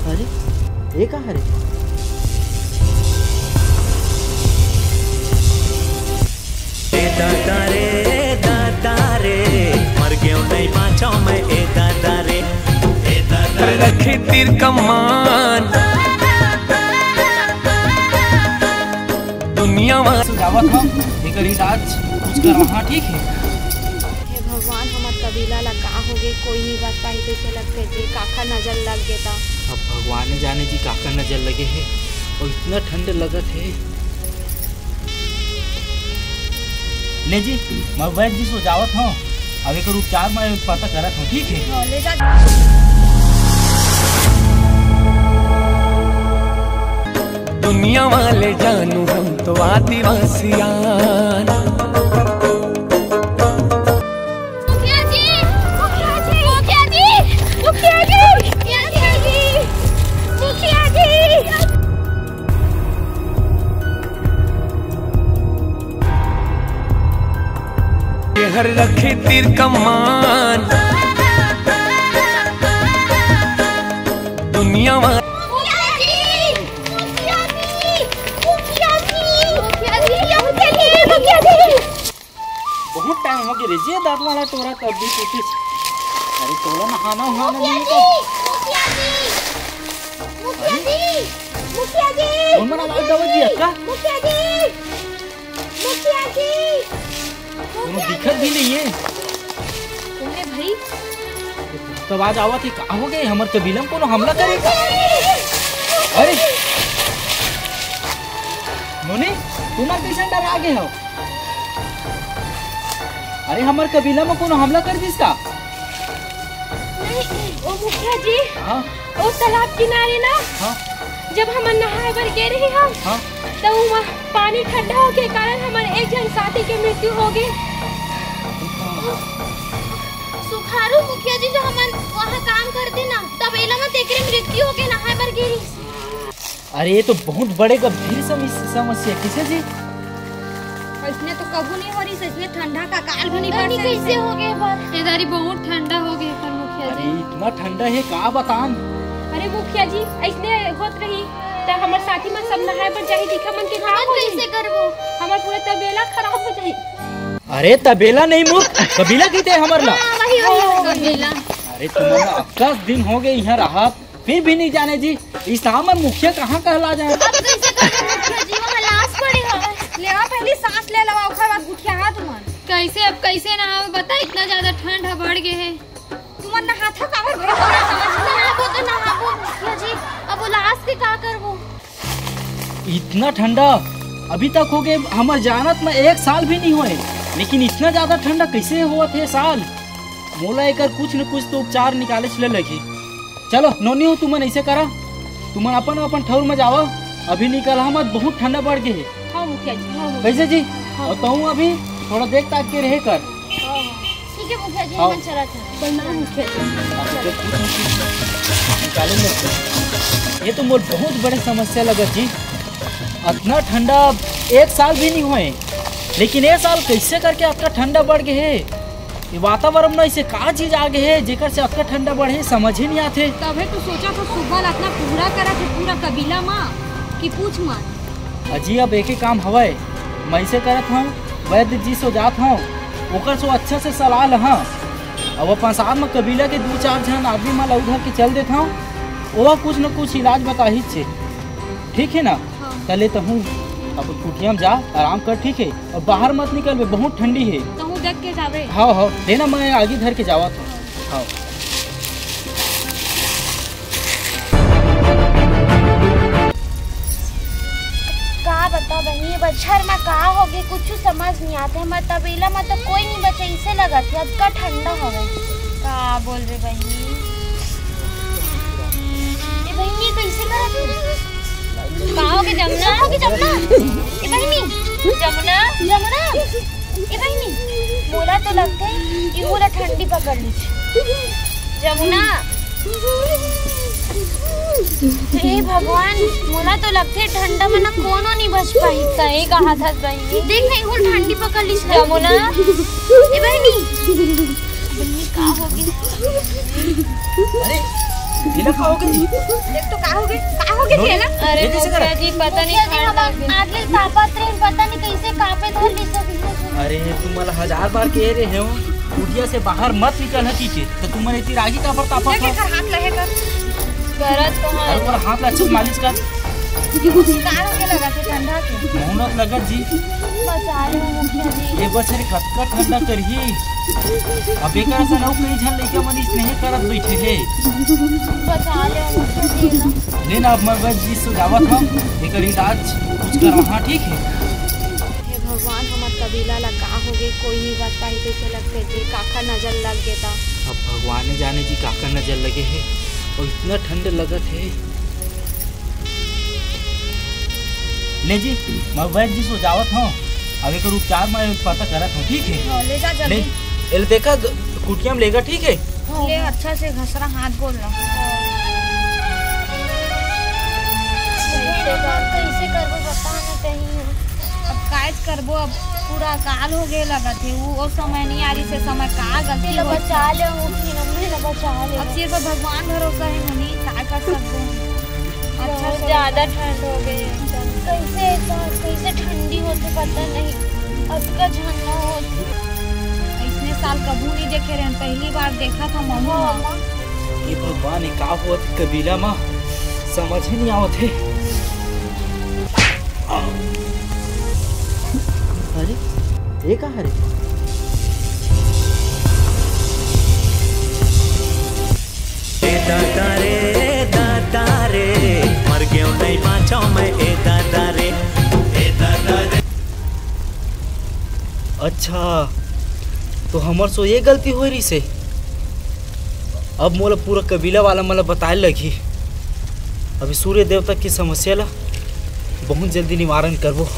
अरे ये कहाँ रे? दादा रे मर गयो नहीं पाछो मैं ए दादा रे रखे तीर कमान दुनिया में सुझावा था एक इलाज कुछ कर रहा ठीक है। हे भगवान हमार कबीला ला का हो गए कोई नहीं बात पाई कैसे लग गए जी काका नजर लग गया था। अब भगवान ने जाने जी काका नजर लगे है और इतना ठंड लगत है। ले जी मैं वैद्य जी सो जावत हूँ अब एक उपचार मैं पता करत हूँ ठीक है। ले जा दुनिया वाले जानू हम तो आदिवासियान मुखिया जी मुखिया जी मुखिया जी मुखिया जी मुखिया जी मुखिया जी हर रखे तीर कमान दुनिया में बहुत टाइम हो गया रे जी दांत वाला तोरा कब भी टूटी। अरे तोरा नहाना उहाना नहीं तो कौन मना आवाज दवा जी अक्का कोनो दिक्कत भी नहीं है तुमने भाई तो आवाज आवत ही का हो गए हमर कबीला में कोनो हमला करेगा। अरे मोनी तुम कैसे डरा गए हो? अरे हमार कबीला में कोनो हमला कर दिस का? नहीं ओ मुखिया जी हाँ ओ तालाब किनारे ना हाँ जब हम नहाए बर गए रहे हम हाँ तो वहाँ पानी ठंडा हो के कारण हमारे एक जन साथी के मृत्यु हो गई। सुखारू मुखिया जी जो हम वहाँ काम करते ना तब एला में तेकरे मृत्यु हो के नहाए बर गई। अरे ये तो बहुत बड़े गंभीर समस्या किसे जी? इसने तो कबू नहीं हो रही इसमें ठंडा का काल भी नहीं पड़ कैसे हो गए बात इधर बहुत ठंडा हो गए पर मुखिया अरे जी। इतना ठंडा है का बताम? अरे मुखिया जी ऐसने होत रही त हमर साथी मन सब नहाए पर जाही दिखा मन के काम कैसे करबो हमर पूरा तबेला खराब हो जाई। अरे तबेला नहीं मूर्ख कबीला कहते हैं हमर ला। वही कबीला। अरे तुम्हारा 10 दिन हो गए यहाँ रहा फिर भी नहीं जाने जी इस में मुखिया कहाँ कहला जाए? अब कैसे करबो मुखिया जी वहां लाश पड़े हो ले आ पहले सांस ले लवा ओकर बाद उठिया हाथ तुमन कैसे अब कैसे नहावे बता इतना ज्यादा ठंड बढ़ गए है तुमन नहाथा काबर भई समझ नहाबो तो नहाबो मुखिया जी अब लाश के का करबो? इतना ठंडा अभी तक हो गए हमार जानत में 1 साल भी नहीं हुए लेकिन इतना ज्यादा ठंडा कैसे हुआ थे साल? मोला एक कुछ न कुछ तो उपचार निकाले चले लगी। चलो नोनी हो तुमन ऐसे करा तुमन अपन अपन ठौर में जाओ अभी निकल हम बहुत ठंडा बढ़ गए है। हां मुखिया जी हां कैसे जी और तू अभी थोड़ा देख ताक के रहे कर। ठीक है मुखिया जी मन चला था प्रणाम मुखिया जी निकाले लगते ये तो मोर बहुत बड़े समस्या लगत जी इतना ठंडा 1 साल भी नहीं हुए लेकिन 1 साल कैसे करके आपका ठंडा बढ़ गए है? ये वातावरण में ऐसे का चीज आ गए है जेकर से आपका ठंडा बढ़े समझ ही नहीं आते। तबे तो सोचा तो सुबह अपना पूरा करा थे पूरा कबीला मां की पूछ मत अजी अब एक ही काम हवाए मैं से करत हूँ वैद्य जी सो जात हूँ ओकर सो अच्छा से सलाह लहा अब अपन साथ में कबीला के 2-4 जन आदमी माला उधर के चल देता हूँ वो कुछ न कुछ इलाज बता ही छे ठीक है ना? चले तो हूँ अब कुटिया में जा आराम कर ठीक है और बाहर मत निकल बहुत ठंडी है। तो हूं देख के जावे हाँ हाँ देना मैं आगे धर के जावा था। हाँ का बता बहनी ये बच्छर में का हो गए कुछ समझ नहीं आते हमारे तबेला में तो कोई नहीं बचे इसे लगा था अब का ठंडा हो गए का बोल रहे बहनी ये बहनी कैसे करत का हो गए जमुना हो गए जमुना ये बहनी जमुना जमुना ये बहनी बोला तो लगता है कि बोला ठंडी पकड़ ली जमुना हे भगवान मोला तो लगते ठंडा में ना कोनो नहीं बच पाई सही कहा था बहनी देख नहीं वो ठंडी पकड़ ली जमुना ए बहनी बहनी का हो गई अरे इला खाओगे जी? देख तो का होगे केला। अरे ये कैसे करा? मुखिया जी पता नहीं खान लग गए। आगे कापत रहे पता नहीं कैसे कापे धर ली सब। अरे तुम्हारा 1000 बार कह रहे हो कुटिया से बाहर मत निकल है कीचे तो तुमने इतनी रागी का पर तापा लेके कर हाथ लहे कर। गरज कहाँ अरे पर हाथ ला अच्छे से मालिश कर कार होके लगा के ठंडा के। मोहनत लगत जी बचा लो मुखिया जी। ये बछरे कतका ठंडा करिए अब एकर से नौ कहीं झन लइका मन स्नेह करत बैठे है। बचा लो मुखिया जी ना। लेना अब मैं बस जी सुझावत हम एकर इलाज कुछ करवा ठीक है। हे भगवान हमार कबीला ला का होगे कोई नहीं बात पाई कैसे लगते जी काका नजर लग गेता। अब भगवान जाने जी काका नजर लगे है और इतना ठंड लगत है। ले जी मैं वैद्य जी सुझावत हूँ अब एक उपचार मैं पता करत हूँ ठीक है। ले जा ले जल्दी एल देखा कुटिया में लेगा ठीक है। ले अच्छा से घसरा हाथ बोल लो। कैसे करबो बता ना कहीं। अब काज करबो अब पूरा काल हो गए लगा थे वो समय नहीं आ रही से समय का गलती हो। बचा ले मुखी नम्बे ना बचा ले। अब सिर्फ भगवान भरोसा है मुनी का कर सकते हैं। अच्छा बहुत ज्यादा ठंड हो गई एकदम। कैसे ठंडी होती पता नहीं अब का झंडा हो। इतने साल कबू नहीं देखे रहे पहली बार देखा था मम्मा। ये भगवान ये का हुआ कबीला में समझ ही नहीं आवत है। अरे ये कहाँ रे? दादा रे मर गयो नहीं बाँचो मैं ए दादा रे अच्छा तो हमार सो ये गलती हो रही से अब मोला पूरा कबीला वाला मला बताए लगी। अभी सूर्य देवता की समस्या ला बहुत जल्दी निवारण करबो।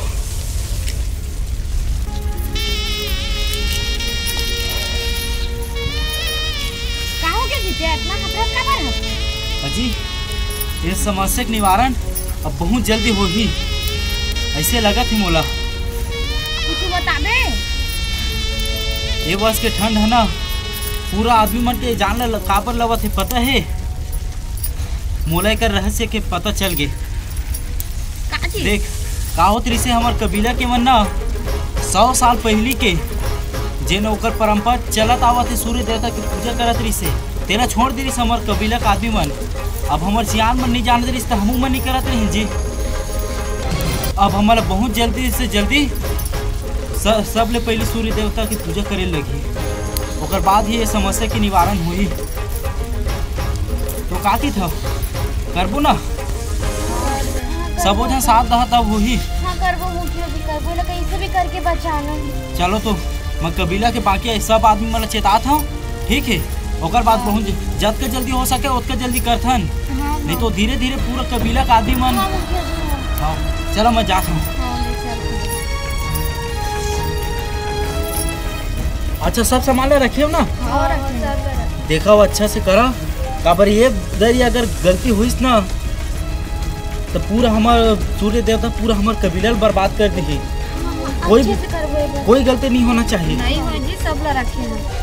अजी ये समस्या के निवारण अब बहुत जल्दी होगी ऐसे लगा थी मोला। कुछ बता दे। ये बस के ठंड है ना पूरा आदमी मन के जान ल काबर लवत है पता है। मोला कर रहस्य के पता चल गए। देख का होत रही से हमार कबीला के मन ना 100 साल पहली के जेन ओकर परंपरा चलत आवत है सूर्य देवता की पूजा करत रही से तेरा छोड़ दी रही हमार कबीला का आदमी मन। अब हमार सियान मन नहीं जान रही तो हमू मन नहीं करत रही जी। अब हमारा बहुत जल्दी से जल्दी सब ले पहले सूर्य देवता की पूजा करे लगी ओकर बाद ही ये समस्या की निवारण हुई। तो का की था करबो ना सब जहाँ साथ रहा तब हुई। हाँ करबो मुखिया जी करबो ना कैसे भी करके बचाना। चलो तो मैं कबीला के बाकी सब आदमी मतलब चेतात हूँ ठीक है। ओकर बाद बहुत जत के जल्दी हो सके उतके जल्दी करथन नहीं तो धीरे धीरे पूरा कबीला का आदमी मन। हाँ चलो मैं जाता हूँ। अच्छा सब सामान रखे हो ना? देखा हो अच्छा से करा काबर ये दरी अगर गलती हुई ना तो पूरा हमारा सूर्य देवता पूरा हमारे कबीला बर्बाद कर देगी। कोई गलती नहीं होना चाहिए। नहीं हो जी सब ला रखे हैं।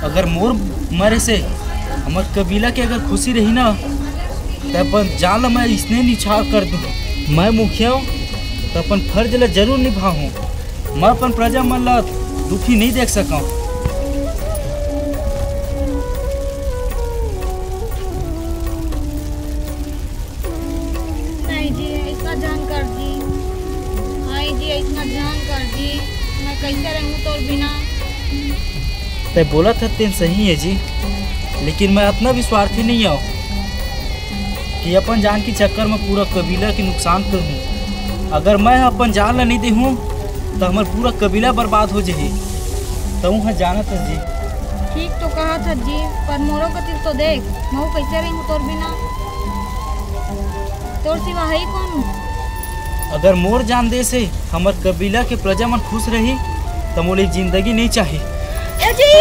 अगर मोर मरे से हमारे कबीला की अगर खुशी रही ना तो अपन जान मैं इसने निछाव कर दूँ। मैं मुखिया हूँ तो अपन फर्ज ला जरूर निभाऊँ। मैं अपन प्रजा मन ला दुखी नहीं देख सका। नहीं जी इतना जान कर दी। आई जी इतना जान कर दी मैं कैसे रहूँ तो बिना। तो बोला था तेन सही है जी लेकिन मैं इतना भी स्वार्थी नहीं हूँ कि अपन जान के चक्कर में पूरा कबीला के नुकसान करूँ। अगर मैं अपन जान ला नहीं दे हूँ तो हमारा पूरा कबीला बर्बाद हो जाए। तो वहाँ जाना था जी। ठीक तो कहा था जी पर मोरो कतिर तो देख मैं कैसे रही हूँ तोर बिना। तोर सिवा है कौन? अगर मोर जान दे से हमार कबीला के प्रजा मन खुश रही तो मोली जिंदगी नहीं चाहिए। ए जी